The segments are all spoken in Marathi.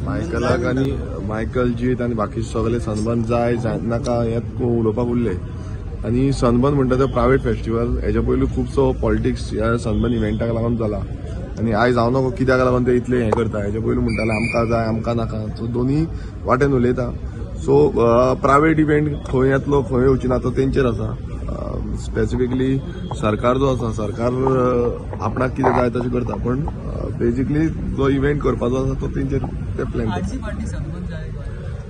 मायकलाक आनी मायकल जीत आनी बाकी सगळे सनबर्न जाय नाका हे उलोवपाक उरले आनी सनबर्न म्हणटा ते प्रायवेट फेस्टिवल हेच्या पयलीं खुबसो पॉलिटिक्स ह्या सनबर्न इव्हेंटाक लागून जाला आनी आयज हांव नको कित्याक लागून ते इतले हें करता हेच्या पयलीं म्हणटाले आमकां जाय आमकां नाका सो दोनी वाटेन उलयता सो प्रायवेट इव्हेंट खंय येतलो खंय येवची ना तो तेंचेर आसा स्पेसिफिकली सरकार जो आसा सरकार आपणाक कितें जाय तशें करता पण बेजिकली जो इव्हेंट करपाचो आसा तो तेंचेर ते प्लॅन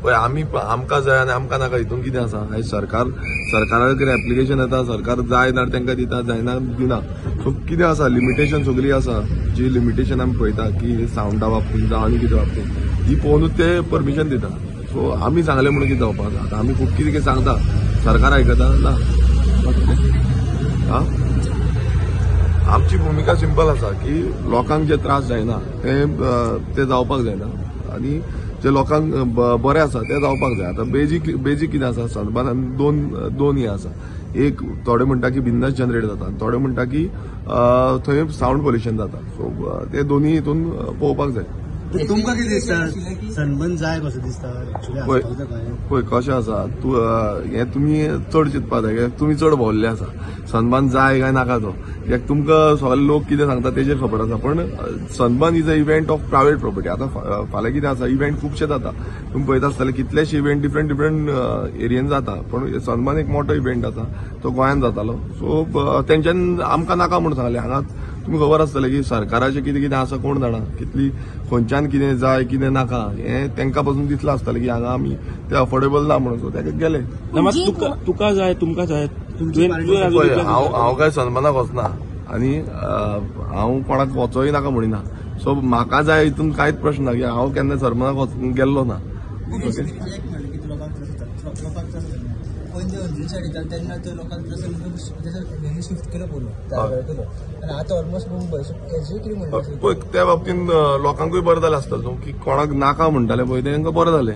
पळय आमी आमकां जाय आनी आमकां नाका हितून कितें आसा आयज सरकाराक कितें एप्लिकेशन येता सरकार जाय ना तांकां दिता जायना दिना सो कितें आसा लिमिटेशन सगळी आसा जी लिमिटेशन आमी पळयता की सावंडा बाबतींत जावं आनी कितें बाबतींत ही पळोवनूच ते परमिशन दिता सो आमी सांगले म्हणून कितें जावपाक आतां आमी खूब कितें सांगता सरकार आयकता ना आमची भूमिका सिंपल आसा की लोकांक जे त्रास जायना ते जावपाक जायना आनी जे लोकांक बरें आसा ते जावपाक जाय आतां बेजीक कितें आसा सनबर्न दोन हे आसा एक थोडे म्हणटा की बिंदास जनरेट जाता थोडे म्हणटा की थंय सावंड पोल्युशन जाता सो ते दोनी हितून पळोवपाक जाय तुमकां कितें दिसता सनबर्न जाय कसो दिसता पळय कशें आसा हें तुमी चड चिंतपाक जाय कित्याक तुमी चड भोंवल्ले आसा सनबर्न जाय काय नाका तो कित्याक तुमकां सगळे लोक कितें सांगता तेजेर खबर आसा पण sunburn is a event of private property आतां फाल्यां कितें आसा इव्हेंट खुबशे जाता तुमी पळयता आसतले कितलेशे इव्हेंट डिफरंट एरियेन जाता पण सनबर्न एक मोठो इव्हेंट आसा तो गोंयान जातालो सो तेंच्यान आमकां नाका म्हणून सांगले हांगा तुमकां खबर आसतलें की सरकाराचें कितें कितें आसा कोण जाणा कितली खंयच्यान कितें जाय कितें नाका हें तांकां पासून दिसलां आसतलें की हांगा आमी ते अफोर्डेबल ना म्हणून सो ताका गेले तुका जाय तुमकां जाय हांव काय सनबर्नाक वचना आनी हांव कोणाक वचोय नाका म्हणिना सो म्हाका जाय हितून कांयच प्रश्न ना की हांव केन्ना सनबर्नाक गेल्लो ना त्या बाबतींत लोकांकूय बरें जालें आसतलें की कोणाक नाका म्हणटाले पळय तांकां बरें जालें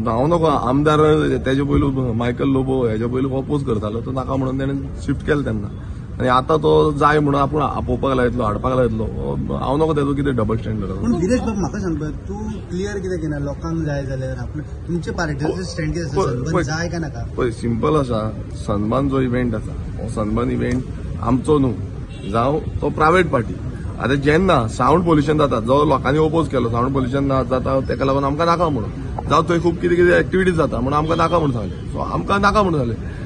हांव नको आमदार तेजे पयलू मायकल लोबो हेच्या पयलू अपोज करतालो तो नाका म्हणून ताणें शिफ्ट केलो तेन्ना आनी आतां तो जाय म्हणून आपूण आपोवपाक लायतलो हाडपाक लायतलो हांव नको तेजो कितें डबल स्टँडर्ड पूण गिरीश बाब म्हाका सांग पळय तूं क्लियर कितें केना लोकांक जाय जाल्यार तुमचे पार्टीचो स्टँड कितें आसा जाय काय नाका पळय सिंपल आसा सनबर्न जो इव्हेंट आसा हो सनबर्न इव्हेंट आमचो न्हू जावं तो प्रायवेट पार्टी आतां जेन्ना सावंड पोल्युशन जाता जो लोकांनी ओपोज केलो सावंड पोल्युशन जाता तेका लागून आमकां नाका म्हणून जावं थंय खूब कितें कितें एक्टिविटीज जाता म्हणून आमकां नाका म्हणून सांगलें सो आमकां नाका म्हणून जालें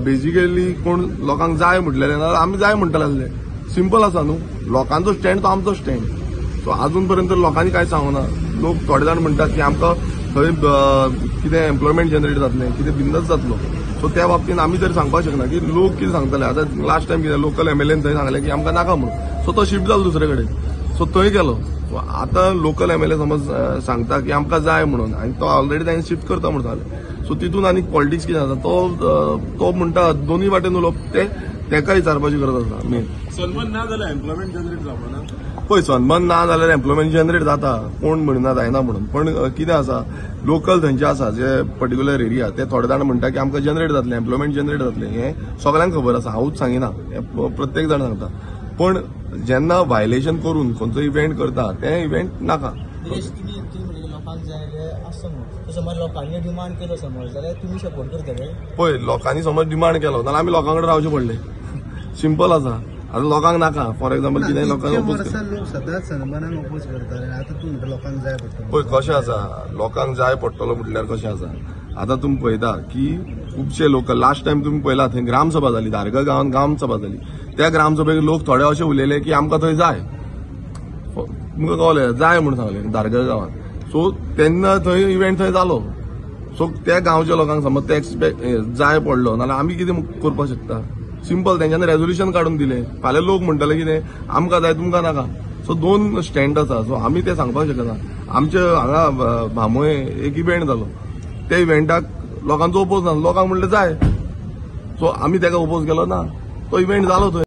बेजिकली कोण लोकांक जाय म्हटलेले ना आमी जाय म्हणटाले आसले सिंपल आसा न्हू लोकांचो स्टँड तो आमचो स्टँड सो अजून पर्यंत लोकांनी कांय सांगना लोक थोडे जाण म्हणटात की आमकां थंय कितें एम्प्लॉयमेंट जनरेट जातलें कितें बिझनस जातलो सो त्या बाबतींत आमी तरी सांगपाक शकना की लोक कितें सांगतले आतां लास्ट टायम कितें लोकल एमएलएन थंय सांगलें की आमकां नाका म्हणून सो तो शिफ्ट जालो दुसरे कडेन सो थंय गेलो सो आतां लोकल एमएलए समज सांगता की आमकां जाय म्हणून आनी तो ऑलरेडी ताणें शिफ्ट करता म्हणून सांगलें सो तितून आनी पॉलिटिक्स कितें आसा तो म्हणटा दोनूय वाटेन उलोवप तेका विचारपाची गरज आसा मेन सनबर्न ना जाल्यार एम्प्लॉयमेंट जनरेट जावपाना पळय सनबर्न ना जाल्यार एम्प्लॉयमेंट जनरेट जाता कोण म्हणना जायना म्हणून पण कितें आसा लोकल थंयचे आसा जे पर्टिक्युलर एरिया ते थोडे जाण म्हणटा की आमकां जनरेट जातलें एम्प्लॉयमेंट जनरेट जातलें हें सगळ्यांक खबर आसा हांवूच सांगिना हें प्रत्येक जाण सांगता पण जेन्ना व्हायलेशन करून खंयचो इव्हेंट करता तें इव्हेंट नाका लोकांनी डिमांड केलो समज जाल्यार तुमी सपोर्ट करतले पळय लोकांनी समज डिमांड केलो जाल्यार आमी लोकां कडेन रावचें पडलें सिंपल आसा आतां लोकांक नाका फॉर एक्झाम्पल कितें लोकांक लोक सदांच सनबर्नाक अपोज करता आतां तूं म्हणटा लोकांक जाय पडटलो पळय कशें आसा लोकांक जाय पडटलो म्हटल्यार कशें आसा आतां तुमी पळयता की खुबशे लोक लास्ट टायम तुमी पळयला थंय ग्रामसभा जाली धारगळ गांवांत ग्रामसभा जाली त्या ग्रामसभेक लोक थोडे अशे उलयले की आमकां थंय जाय तुमकां कळलें जाय म्हणून सांगलें धारगळ गांवांत सो तेन्ना थंय इव्हेंट थंय जालो सो त्या गांवच्या लोकांक समज ते जाय पडलो नाल्यार आमी कितें करपाक शकता सिंपल तेंच्यांनी रेजोल्युशन काडून दिलें फाल्यां लोक म्हणटले कितें आमकां जाय तुमकां नाका सो दोन स्टँड आसा सो आमी ते सांगपाक शकना आमचे हांगा भामोय एक इव्हेंट जालो त्या इव्हेंटाक लोकांचो ओपोज ना लोकांक म्हणलें जाय सो आमी तेका ओपोज केलो ना तो इव्हेंट जालो थंय